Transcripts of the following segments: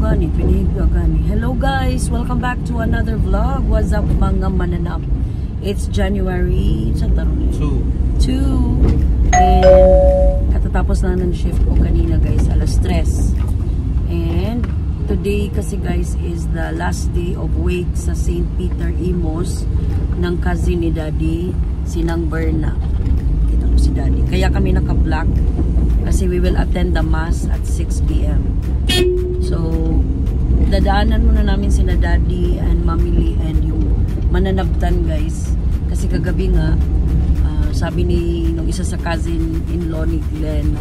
gani, piniga gani. Hello guys, welcome back to another vlog. What's up mga mananap? It's January 2. And katatapos na ng shift ko kanina guys, alas 3. And today kasi guys is the last day of wake sa St. Peter Imos ng cousin ni Daddy, Sinang Berna. Kita ko si Daddy. Kaya kami naka-black kasi we will attend the mass at 6 p.m. So, dadaanan muna namin sina Daddy and Mamili and yung mananabtan guys. Kasi kagabi nga, sabi ni nung isa sa cousin-in-law ni Glenn,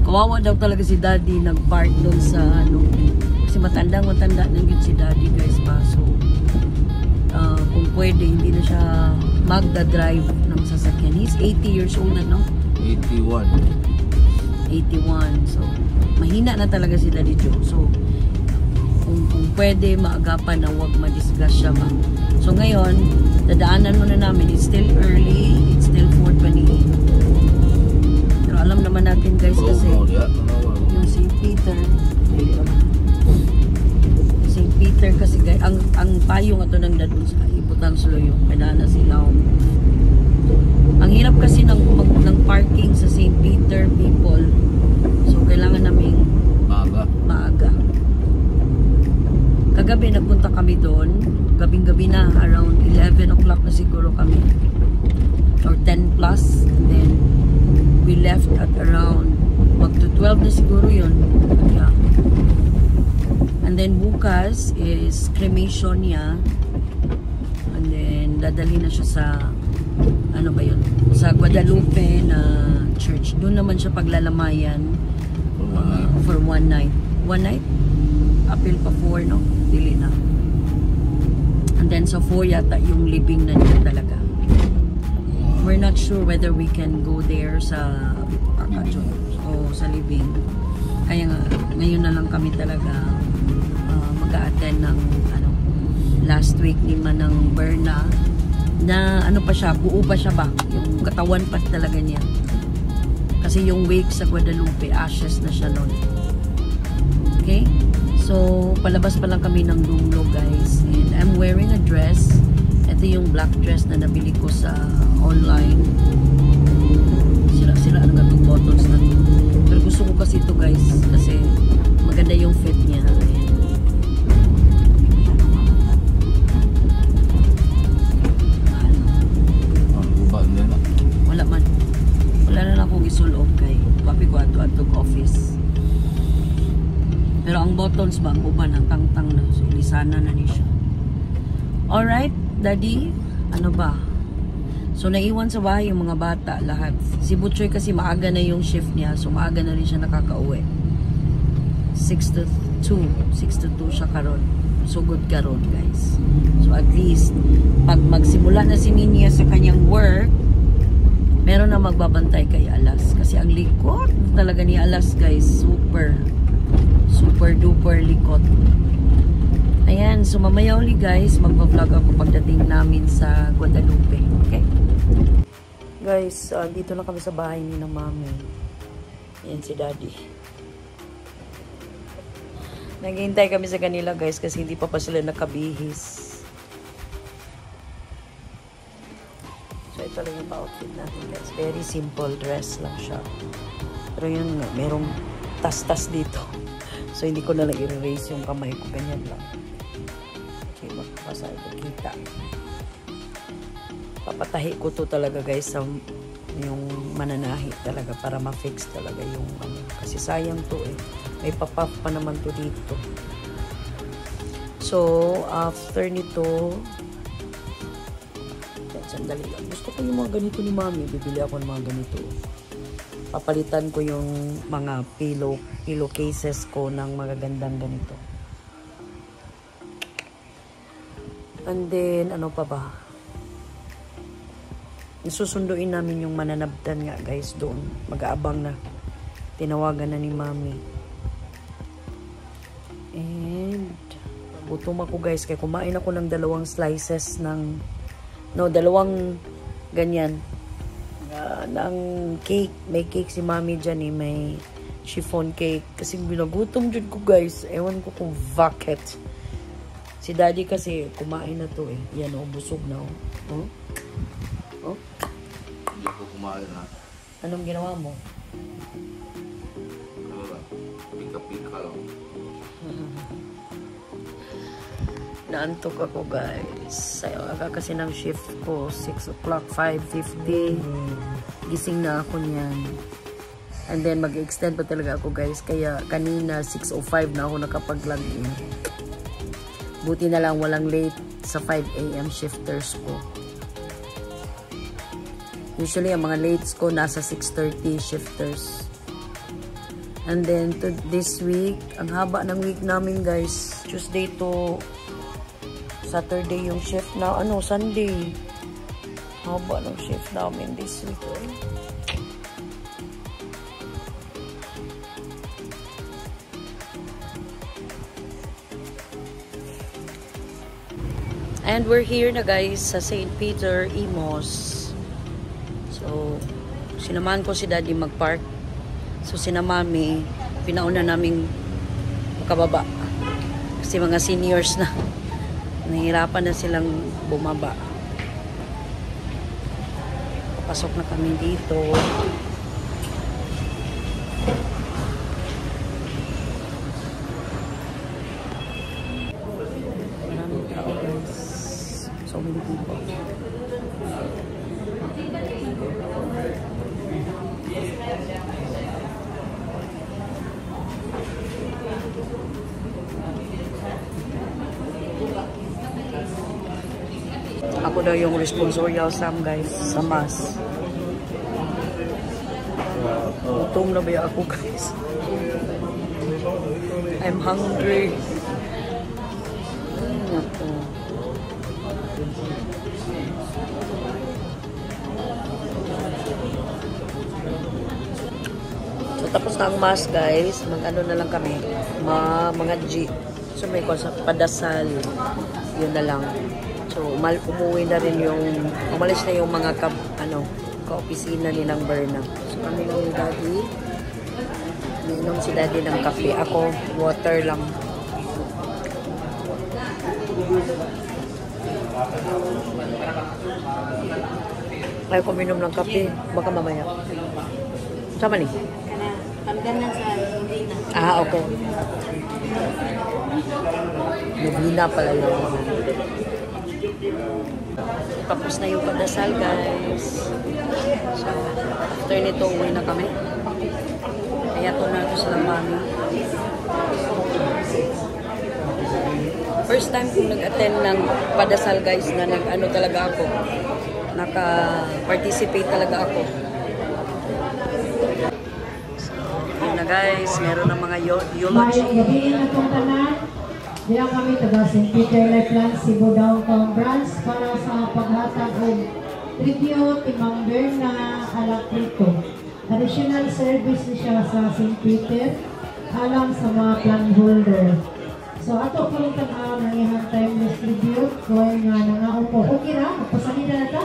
kawawa daw talaga si Daddy nag-park doon sa ano. Kasi matanda nang yun si Daddy guys pa. So, kung pwede, hindi na siya magda-drive ng sasakyan. He's 80 years old na, no? 81. So, mahina na talaga si Daddy Joe. So, kung pwede, maagapan na huwag ma-discuss siya ba. So, ngayon, dadaanan muna namin. It's still early. It's still 4:28. Pero alam naman natin guys kasi yung St. Peter kasi guys, ang payong ato ng dadun sa ibutang suluyo. Kanana sila. Ang hirap kasi ng parking sa St. Peter, people. So, kailangan naming maaga. Kagabi, nagpunta kami doon. Gabing-gabi na, around 11 o'clock na siguro kami. Or 10 plus. And then, we left at around, magto 12 na siguro yun. Yeah. And then, bukas is cremation niya. And then, dadali na siya sa ano ba yun? Sa Guadalupe na church. Doon naman siya paglalamayan for one night. One night? Apil pa 4, no? Dili na. And then sa 4 yata yung living na niya talaga. We're not sure whether we can go there sa o sa living. Kaya nga, ngayon na lang kami talaga mag-a-attend ng last week ni Manang Berna na ano pa siya, buo pa siya ba? Yung katawan pa talaga niya. Kasi yung wake sa Guadalupe, ashes na siya noon. Okay? So, palabas pa lang kami ng Dumlo guys. And I'm wearing a dress. Ito yung black dress na nabili ko sa online. Sira-sira ang gatong buttons na ito. Pero gusto ko kasi ito guys. Kasi maganda yung fit niya. Wala na lang akong isulog kay papi ko ato-atog office. Pero ang buttons ba, ang uban, ang tang-tang na. So, ilisana na ni siya. Alright, Daddy. Ano ba? So, naiwan sa bahay yung mga bata, lahat. Si Butchoy kasi maaga na yung shift niya. So, maaga na rin siya nakakauwi. 6 to 2 siya karon. So, good karon, guys. So, at least, pag magsimula na si Ninya sa kanyang work, meron na magbabantay kay Alas. Kasi ang likot talaga ni Alas, guys. Super duper likot. Ayan. So, mamaya uli, guys, magpa-vlog ako pagdating namin sa Guadalupe. Okay? Guys, dito na kami sa bahay ni ng mami. Ayan si Daddy. Naghihintay kami sa kanila, guys, kasi hindi pa sila nakabihis. So, ito lang yung outfit natin, guys. Very simple dress lang siya. Pero yun, merong tas-tas dito. So, hindi ko na lang i-erase yung kamay ko. Ganyan lang. Okay, magpapasa ito. Kita. Papatahi ko to talaga, guys, sa yung mananahi talaga para ma-fix talaga yung ano. Kasi sayang to eh. May papap pa naman to dito. So, after nito, sandali lang. Gusto ko yung mga ganito ni Mami. Bibili ako ng mga ganito. Papalitan ko yung mga pillow cases ko ng magagandang ganito. And then, ano pa ba? Susunduin namin yung mananabtan nga, guys, doon. Mag-aabang na. Tinawagan na ni Mami. And, gutom ako, guys. Kaya kumain ako ng 2 slices ng 2 ganyan ng cake. May cake si Mami dyan eh. May chiffon cake. Kasi binagutom dyan ko guys. Ewan ko kung bakit. Si daddy kasi kumain na to eh. Yan o, busog na o. Oh? Oh? Hindi ako kumain na. Anong ginawa mo? Pika-pika lang. Naantok ako guys. Aga kasi ng shift ko 6 o'clock, 5:50. Gising na ako niyan. And then mag-extend pa talaga ako guys. Kaya kanina 6:05 na ako nakapag-log in. Buti na lang walang late sa 5 AM shifters ko. Usually ang mga lates ko nasa 6:30 shifters. And then to this week, ang haba ng week namin guys. Tuesday to Saturday yung shift na, Sunday. Haba ng shift namin this week. And we're here na guys sa St. Peter, Imos. So, sinamahan ko si daddy mag-park. So, sina mami, pinauna naming makababa. Kasi mga seniors na. Nahihirapan na silang bumaba. Papasok na kami dito. Maraming tao guys. So many people. Ako daw yung responsorial Sam guys sa mass. Gutom na ba ako guys? I'm hungry. Ako. So tapos na ang mass guys. Mag-ano na lang kami. Mga G. So may padasal. Yun na lang. So, umuwi na rin umalis na yung mga ka-opisina ni ng Berna. So, kami lang ni daddy. Minom si daddy ng kape. Ako, water lang. Ayaw ko minom ng kape. Baka mamaya. Sama ni? Kamdanan sa Novena. Ah, okay. Novena pala yun. Tapos na yung padasal guys. So, after nito uwi na kami. Kaya to na ito sila mami. First time kong nag-attend ng padasal guys na nag-ano talaga ako. Naka-participate talaga ako. So, yun na guys. Meron ng mga eulogy. Diyan kami taga St. Peter Lifeline Cebu Downtown Branch para sa paghatag ng tribute ni Ma'am Berna Alacrito. Additional service siya sa St. Peter alang sa mga plan holder. So ato po rin ng iyang timeless tribute kung nga nangaupo. Okay na? Magpasalita na ito?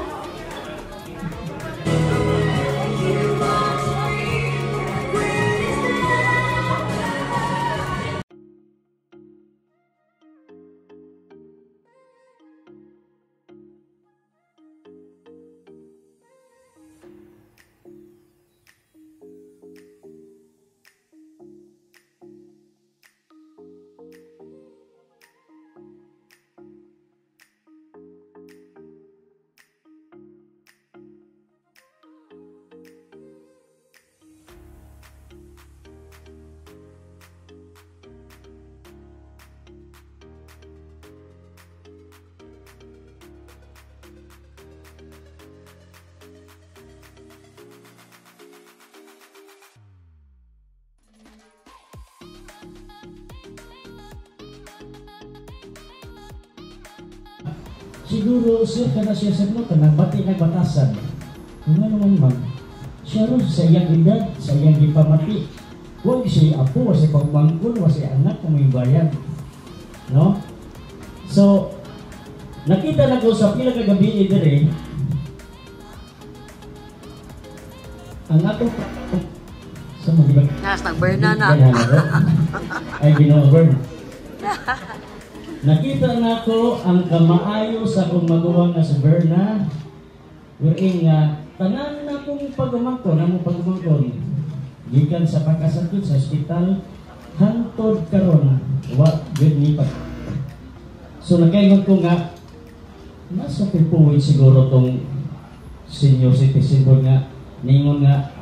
Siguro sir ka na siya sa mga nagbati na batasan. Kung ano man mag, siya rin sa iyang edad, sa iyang ipamati. Huwag siya apo, sa pagbangkol, sa anak kung may bayan. No? So, nakita na ko sa pila kagabi dire, ang atong sa mga Nas, nag-burn na na. Ay, gino-burn. Nakita na ko ang kamaayo sa akong maguwang nga si Berna. Wherein nga, tanan na kong pagumangkon, ang pagumangkon. Gikan sa pagkasakit sa ospital, hantod karon what good ni pa. So nagkaingon ko nga, nasa pipuwid siguro tong senior citizen ko nga, ningon nga,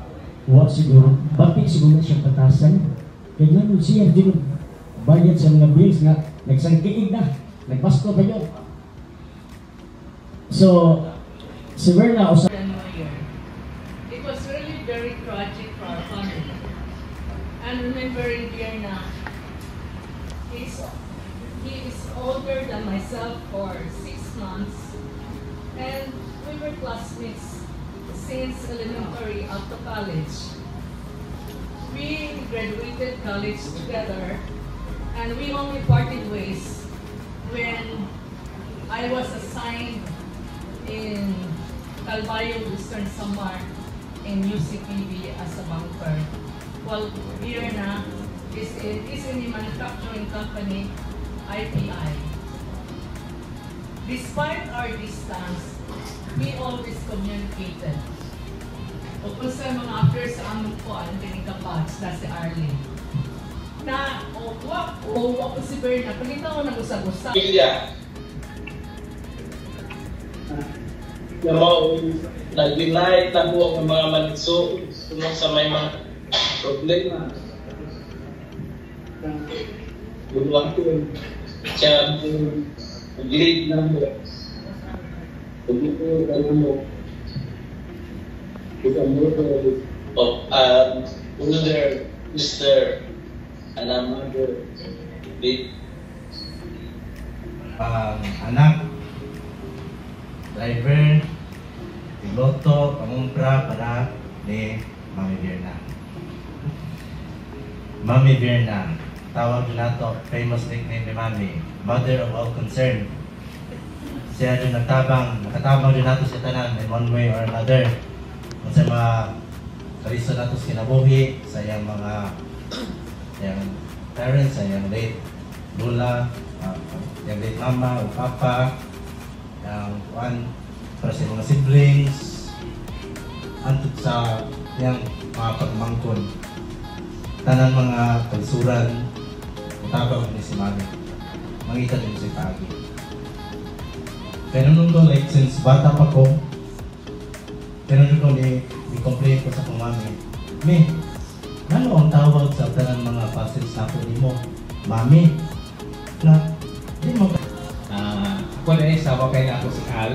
wa siguro, bati siguro siya patasan. Kaya nga siya din bayad sa mga bills nga, nagsangkiig na, nagpasko pa yun. So, si Berna o sa... It was really very tragic for our family. And remembering Berna, he is older than myself for 6 months. And we were classmates since elementary up to college. We graduated college together, and we only parted ways when I was assigned in Calvayo, Western Samar in UCPB as a banker. While Berna is in a manufacturing company, IPI. Despite our distance, we always communicated. O kung sa mga affairs sa aming po, ang tinigabats na si Arlene. Na, wak ko si Berna, pagkita ko nag-usag-usag. Pilya. Na mo, nag-deny na po ang mga manigso kung sa may mga problema. Buwan ko, siya mag-lead na mo. Huwag ko, alam mo, Brother, Mr. and another big anak, driver, piloto, pangumpra para ni Mami Berna. Mami Berna, tawag nila ito, famous nickname ni Mami, mother of all concerned. Siya rin nakatabang din nato sa tanan in one way or another. Kung sa mga kariso nato sa kinabuhi, sa iyang mga parents, sa iyang late lula, yung late mama o papa, yung para sa mga siblings, antod sa iyang mga pagmangkon. Tanan mga kalsuran, matabang ni si Mami. Mangita din si Pagi. Pero nung doon, like, since bata pa ko, pero nung i-complain ko sa kong Mami, Mi, ano ang tawag sa tanan mga passes na ako ni mo? Mami, na, di mo ka. Ako na isawa kayo na ako si Al.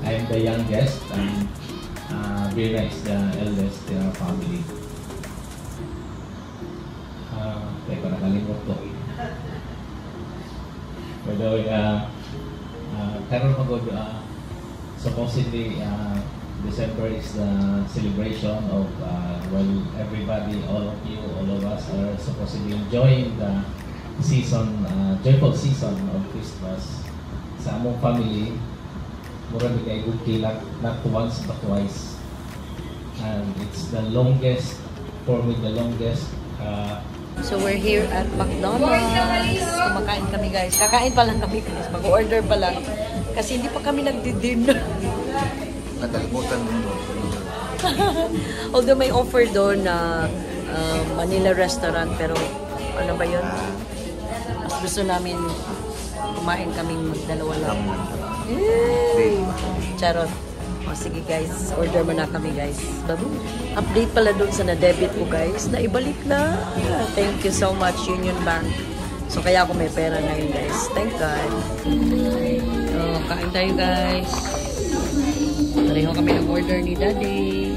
I am the youngest and Berna is the eldest in our family. Teka, nakalimot ko. By the way, karon magod supposedly December is the celebration of well, everybody, all of you, all of us are supposedly enjoying the season, joyful season of Christmas. Sa among family, mura mi kay good kilak, not once but twice, and it's the longest for me, the longest. So we're here at McDonald's. Kumakain kami guys. Kakain pa lang kami guys. Mag-order pa lang. Kasi hindi pa kami nagdi-dinner. Nakalimutan mo doon. Although may offer doon na Manila restaurant. Pero ano ba yun? Mas gusto namin kumain kaming magdalawa lang. Charot. O sige guys, order mo na kami guys. Update pala dun sa na-debit ko guys. Naibalik na. Thank you so much Union Bank. So kaya ako may pera ngayon guys. Thank God. Kain tayo guys. Pareho kami ng order ni Daddy.